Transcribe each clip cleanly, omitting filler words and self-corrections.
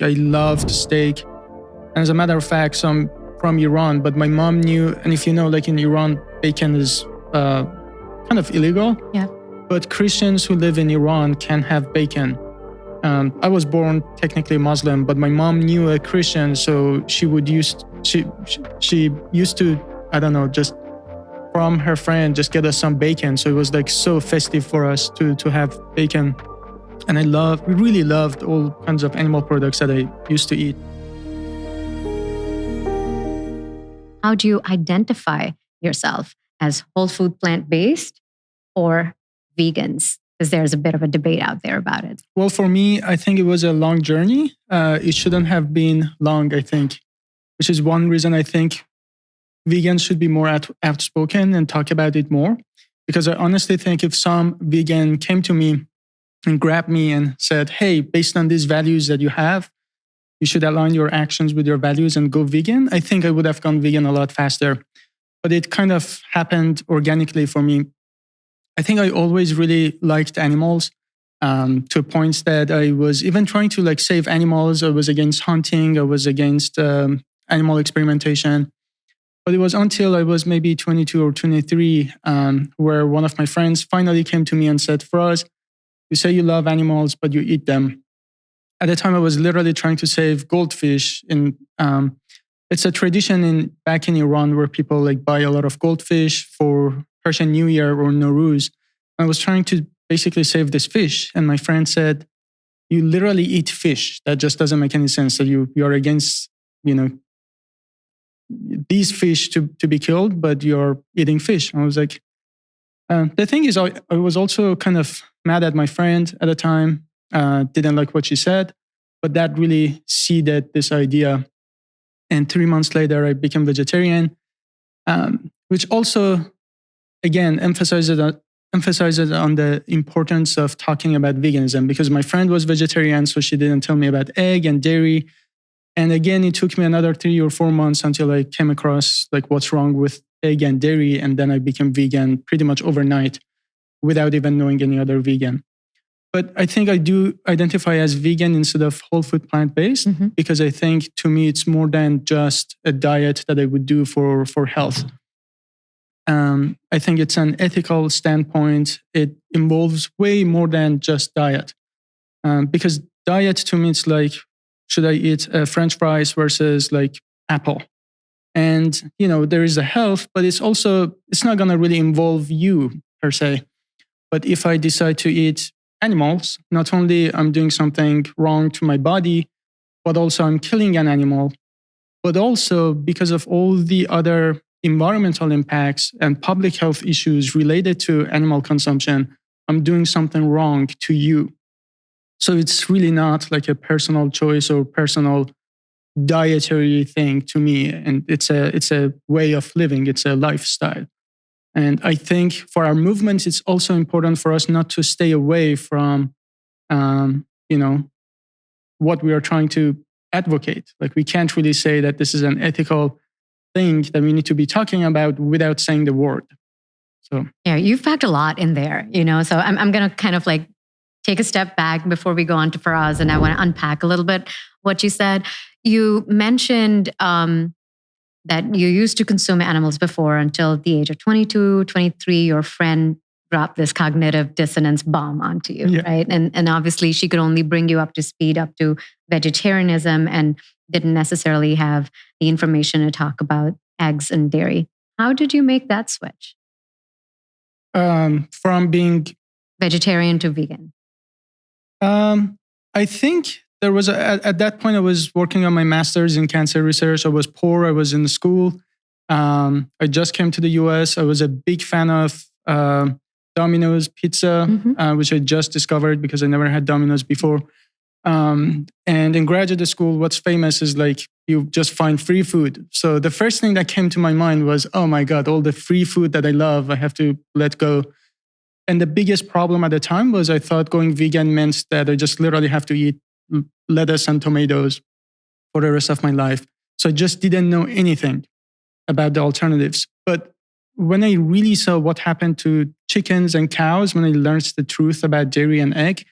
I loved steak. And as a matter of fact, so I'm from Iran, but my mom knew, and if you know, like in Iran, bacon is kind of illegal. Yeah. But Christians who live in Iran can have bacon. I was born technically Muslim, but my mom knew a Christian, so she used to, I don't know, just from her friend, just get us some bacon. So it was like so festive for us to have bacon. And we really loved all kinds of animal products that I used to eat. How do you identify yourself as whole food, plant-based or vegans? Because there's a bit of a debate out there about it. Well, for me, I think it was a long journey. It shouldn't have been long, I think, which is one reason I think vegans should be more outspoken and talk about it more. Because I honestly think if some vegan came to me and grabbed me and said, hey, based on these values that you have, you should align your actions with your values and go vegan, I think I would have gone vegan a lot faster. But it kind of happened organically for me. I think I always really liked animals to points that I was even trying to like save animals. I was against hunting. I was against animal experimentation. But it was until I was maybe 22 or 23 where one of my friends finally came to me and said, Faraz, you say you love animals, but you eat them. At the time, I was literally trying to save goldfish. It's a tradition back in Iran where people like buy a lot of goldfish for Persian New Year or Nowruz. I was trying to basically save this fish. And my friend said, you literally eat fish. That just doesn't make any sense. That you're against, these fish to be killed, but you're eating fish. And I was like, the thing is, I was also kind of mad at my friend at the time. Didn't like what she said, but that really seeded this idea. And 3 months later, I became vegetarian, which also, again, emphasizes on the importance of talking about veganism, because my friend was vegetarian, so she didn't tell me about egg and dairy. And again, it took me another 3 or 4 months until I came across like what's wrong with egg and dairy. And then I became vegan pretty much overnight without even knowing any other vegan. But I think I do identify as vegan instead of whole food plant-based, because I think to me, it's more than just a diet that I would do for health. I think it's an ethical standpoint. It involves way more than just diet. Because diet to me, it's like, should I eat French fries versus like apple? And, there is a health, but it's not going to really involve you per se. But if I decide to eat animals, not only I'm doing something wrong to my body, but also I'm killing an animal, but also because of all the other environmental impacts and public health issues related to animal consumption, I'm doing something wrong to you. So it's really not like a personal choice or personal dietary thing to me. And it's a way of living. It's a lifestyle. And I think for our movements, it's also important for us not to stay away from, what we are trying to advocate. Like we can't really say that this is an ethical thing that we need to be talking about without saying the word. So yeah, you've packed a lot in there, So I'm going to kind of like take a step back before we go on to Faraz, and I want to unpack a little bit what you said. You mentioned that you used to consume animals before until the age of 22, 23, your friend dropped this cognitive dissonance bomb onto you, right? And obviously she could only bring you up to speed up to vegetarianism and didn't necessarily have the information to talk about eggs and dairy. How did you make that switch? From being vegetarian to vegan? I think there was at that point I was working on my master's in cancer research. I was poor. I was in school. I just came to the US. I was a big fan of Domino's pizza, which I just discovered because I never had Domino's before. And in graduate school, what's famous is like you just find free food. So the first thing that came to my mind was, oh my God, all the free food that I love, I have to let go. And the biggest problem at the time was I thought going vegan meant that I just literally have to eat lettuce and tomatoes for the rest of my life. So I just didn't know anything about the alternatives. But when I really saw what happened to chickens and cows, when I learned the truth about dairy and egg,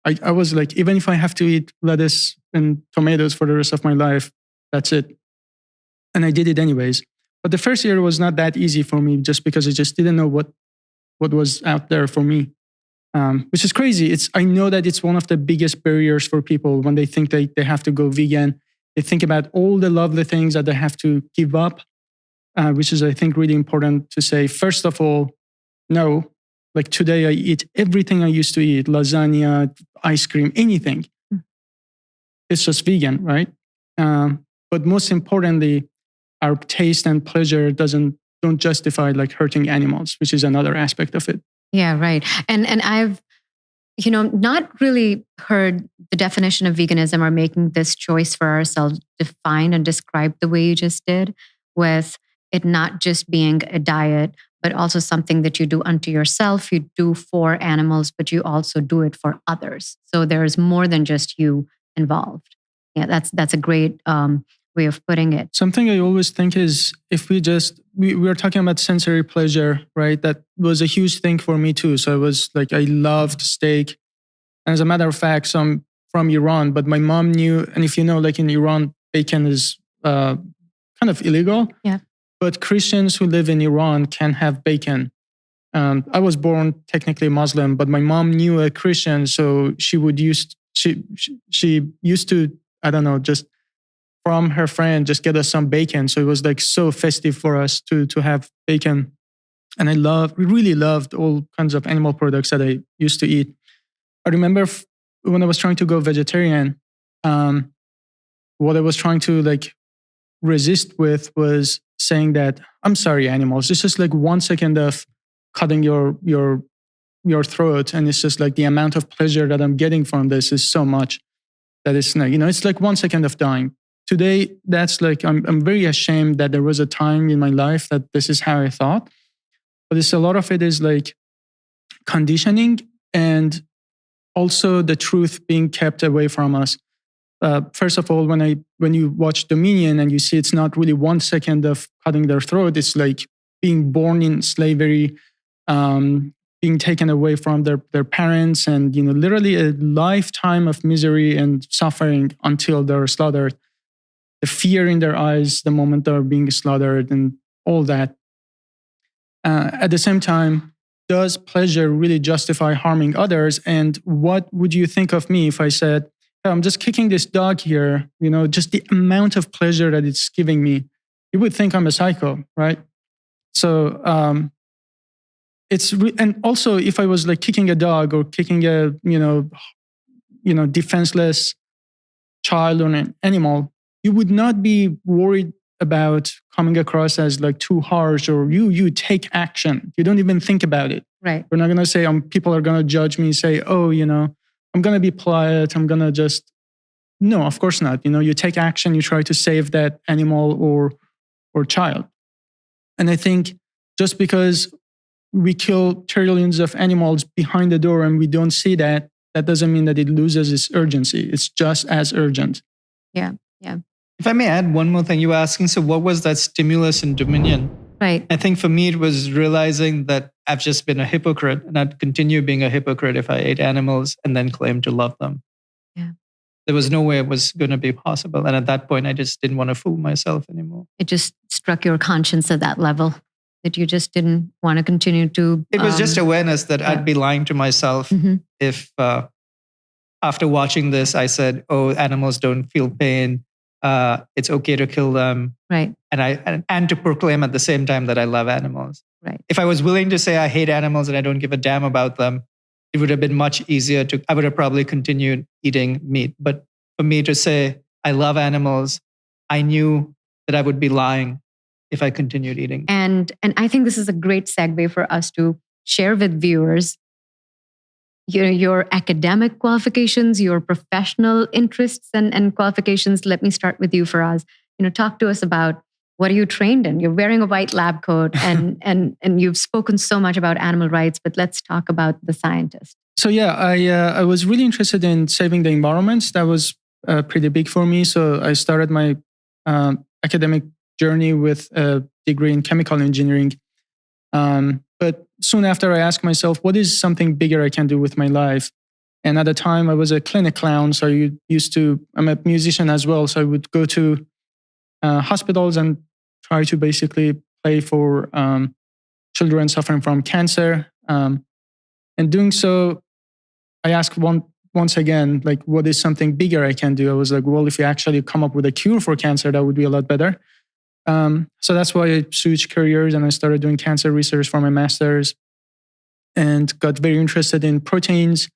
I was like, even if I have to eat lettuce and tomatoes for the rest of my life. That's it. And I did it anyways. But the first year was not that easy for me just because I just didn't know what was out there for me, which is crazy. I know that it's one of the biggest barriers for people when they think they have to go vegan. They think about all the lovely things that they have to give up, which is, I think, really important to say. First of all, no. Like today, I eat everything I used to eat: lasagna, ice cream, anything. It's just vegan, right? But most importantly, our taste and pleasure don't justify like hurting animals, which is another aspect of it. Yeah, right. And I've not really heard the definition of veganism or making this choice for ourselves defined and described the way you just did, with it not just being a diet, but also something that you do unto yourself, you do for animals, but you also do it for others. So there's more than just you involved. Yeah, that's a great way of putting it. Something I always think is, if we were talking about sensory pleasure, right? That was a huge thing for me too. So I was like, I loved steak. And as a matter of fact, so I'm from Iran, but my mom knew, and if you know, like in Iran, bacon is kind of illegal. Yeah. But Christians who live in Iran can have bacon. I was born technically Muslim, but my mom knew a Christian, so she used to, I don't know, just from her friend, just get us some bacon. So it was like so festive for us to have bacon. And I really loved all kinds of animal products that I used to eat. I remember when I was trying to go vegetarian, what I was trying to like resist with was saying that, I'm sorry, animals, it's just like 1 second of cutting your throat, and it's just like the amount of pleasure that I'm getting from this is so much that it's not, it's like 1 second of dying. Today, that's like, I'm very ashamed that there was a time in my life that this is how I thought. But a lot of it is like conditioning, and also the truth being kept away from us. First of all, when you watch Dominion and you see it's not really 1 second of cutting their throat, it's like being born in slavery, being taken away from their parents, and literally a lifetime of misery and suffering until they're slaughtered. The fear in their eyes the moment they're being slaughtered, and all that. At the same time, does pleasure really justify harming others? And what would you think of me if I said, I'm just kicking this dog here, just the amount of pleasure that it's giving me? You would think I'm a psycho, right? So and also if I was like kicking a dog or kicking a, defenseless child or an animal, you would not be worried about coming across as like too harsh, or you take action. You don't even think about it. Right. We're not going to say, people are going to judge me, say, oh, I'm going to be polite. I'm going to just, no, of course not. You take action, you try to save that animal or child. And I think just because we kill trillions of animals behind the door and we don't see that doesn't mean that it loses its urgency. It's just as urgent. Yeah, yeah. If I may add one more thing, you were asking, so what was that stimulus in Dominion? Right. I think for me, it was realizing that I've just been a hypocrite, and I'd continue being a hypocrite if I ate animals and then claimed to love them. Yeah. There was no way it was going to be possible. And at that point, I just didn't want to fool myself anymore. It just struck your conscience at that level that you just didn't want to continue to... It was just awareness that I'd be lying to myself if after watching this, I said, oh, animals don't feel pain. It's okay to kill them. Right. And to proclaim at the same time that I love animals. Right. If I was willing to say I hate animals and I don't give a damn about them, it would have been much easier I would have probably continued eating meat. But for me to say I love animals, I knew that I would be lying if I continued eating. And I think this is a great segue for us to share with viewers your academic qualifications, your professional interests and qualifications. Let me start with you, Faraz. Talk to us about, what are you trained in? You're wearing a white lab coat and you've spoken so much about animal rights, but let's talk about the scientist. So yeah, I was really interested in saving the environment. That was pretty big for me. So I started my academic journey with a degree in chemical engineering. But soon after, I asked myself, what is something bigger I can do with my life? And at the time, I was a clinic clown. So I'm a musician as well. So I would go to hospitals and try to basically play for children suffering from cancer. And doing so, I asked once again, like, what is something bigger I can do? I was like, well, if you actually come up with a cure for cancer, that would be a lot better. So that's why I switched careers and I started doing cancer research for my master's and got very interested in proteins.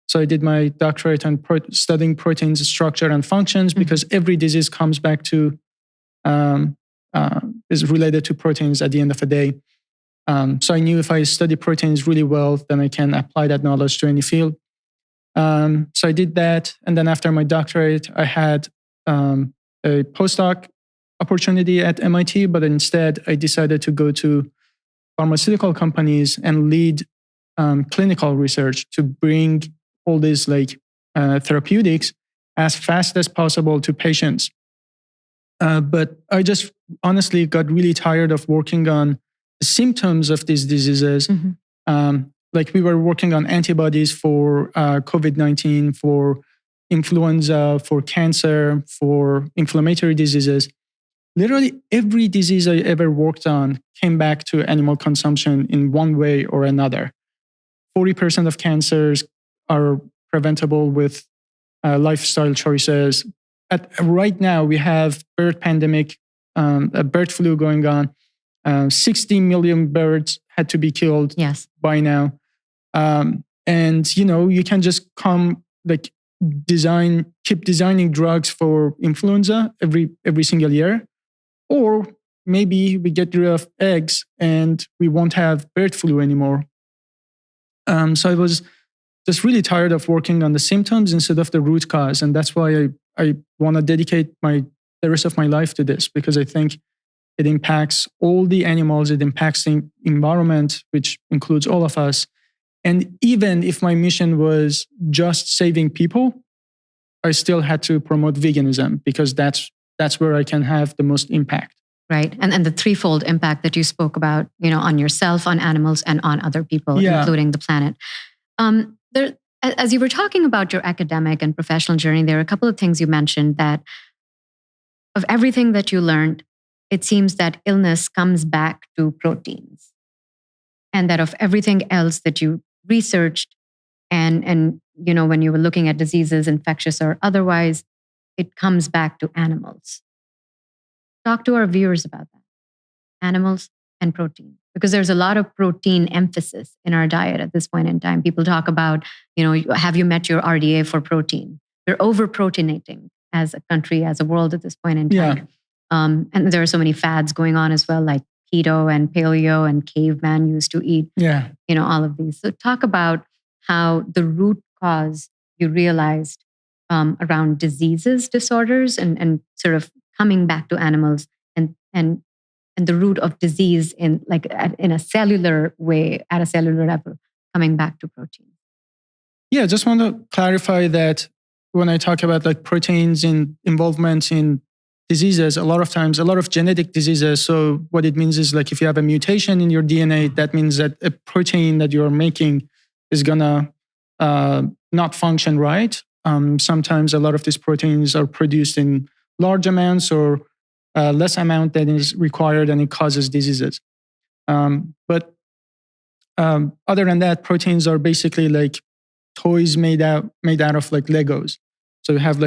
So I did my doctorate on studying proteins structure and functions because every disease comes back to, is related to proteins at the end of the day. So I knew if I study proteins really well, then I can apply that knowledge to any field. So I did that. And then after my doctorate, I had a postdoc opportunity at MIT, but instead I decided to go to pharmaceutical companies and lead clinical research to bring all these therapeutics as fast as possible to patients. But I just honestly got really tired of working on the symptoms of these diseases. Like we were working on antibodies for COVID-19, for influenza, for cancer, for inflammatory diseases. Literally every disease I ever worked on came back to animal consumption in one way or another. 40% of cancers are preventable with lifestyle choices. Right now, we have bird pandemic, a bird flu going on. 60 million birds had to be killed by now. And, you can just keep designing drugs for influenza every single year. Or maybe we get rid of eggs and we won't have bird flu anymore. So I was just really tired of working on the symptoms instead of the root cause. And that's why I want to dedicate the rest of my life to this, because I think it impacts all the animals. It impacts the environment, which includes all of us. And even if my mission was just saving people, I still had to promote veganism because that's where I can have the most impact. Right. And the threefold impact that you spoke about, on yourself, on animals, and on other people, including the planet. As you were talking about your academic and professional journey, there are a couple of things you mentioned that of everything that you learned, it seems that illness comes back to proteins. And that of everything else that you researched and when you were looking at diseases, infectious or otherwise, it comes back to animals. Talk to our viewers about that. Animals and protein. Because there's a lot of protein emphasis in our diet at this point in time. People talk about, have you met your RDA for protein? We're over-proteinating as a country, as a world at this point in time. And there are so many fads going on as well, like keto and paleo and caveman used to eat, all of these. So talk about how the root cause you realized around diseases, disorders, and sort of coming back to animals and the root of disease in a cellular way, at a cellular level, coming back to protein. Yeah, I just want to clarify that when I talk about proteins in involvement in diseases, a lot of times, a lot of genetic diseases. So what it means is if you have a mutation in your DNA, that means that a protein that you're making is gonna not function right. Sometimes a lot of these proteins are produced in large amounts or less amount than is required, and it causes diseases. But other than that, proteins are basically toys made out of Legos. So you have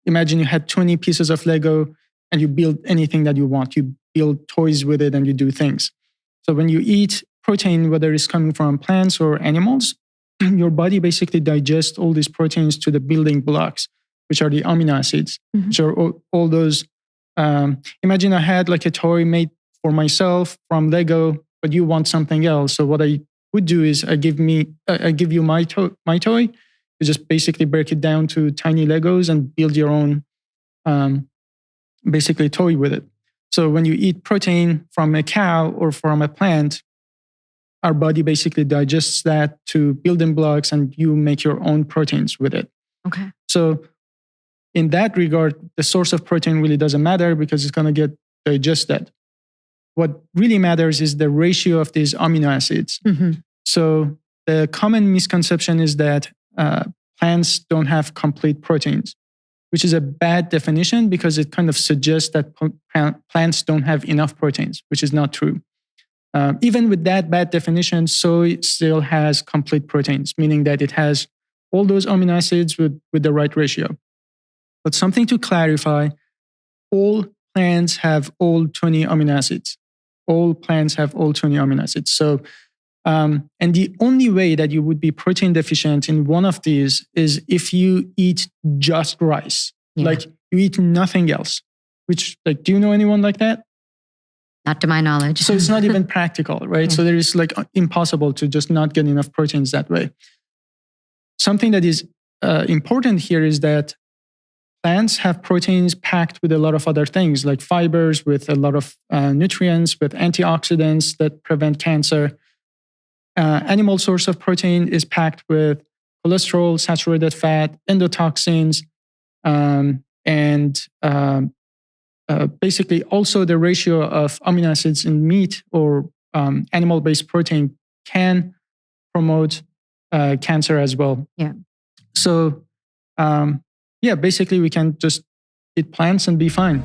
imagine you had 20 pieces of Lego and you build anything that you want. You build toys with it and you do things. So when you eat protein, whether it's coming from plants or animals, your body basically digests all these proteins to the building blocks, which are the amino acids, which are all those. Imagine I had a toy made for myself from Lego, but you want something else. So what I would do is I give you my toy. You just basically break it down to tiny Legos and build your own basically toy with it. So when you eat protein from a cow or from a plant, our body basically digests that to building blocks and you make your own proteins with it. Okay. So in that regard, the source of protein really doesn't matter because it's going to get digested. What really matters is the ratio of these amino acids. So the common misconception is that plants don't have complete proteins, which is a bad definition because it kind of suggests that plants don't have enough proteins, which is not true. Even with that bad definition, soy still has complete proteins, meaning that it has all those amino acids with the right ratio. But something to clarify, all plants have all 20 amino acids. All plants have all 20 amino acids. So, and the only way that you would be protein deficient in one of these is if you eat just rice. Yeah. Like you eat nothing else, which, like, do you know anyone like that? Not to my knowledge. So it's not even practical, right? Yeah. So there is like impossible to just not get enough proteins that way. Something that is important here is that plants have proteins packed with a lot of other things, like fibers with a lot of nutrients, with antioxidants that prevent cancer. Animal source of protein is packed with cholesterol, saturated fat, endotoxins, and basically also the ratio of amino acids in meat or animal-based protein can promote cancer as well. Yeah. So, basically we can just eat plants and be fine.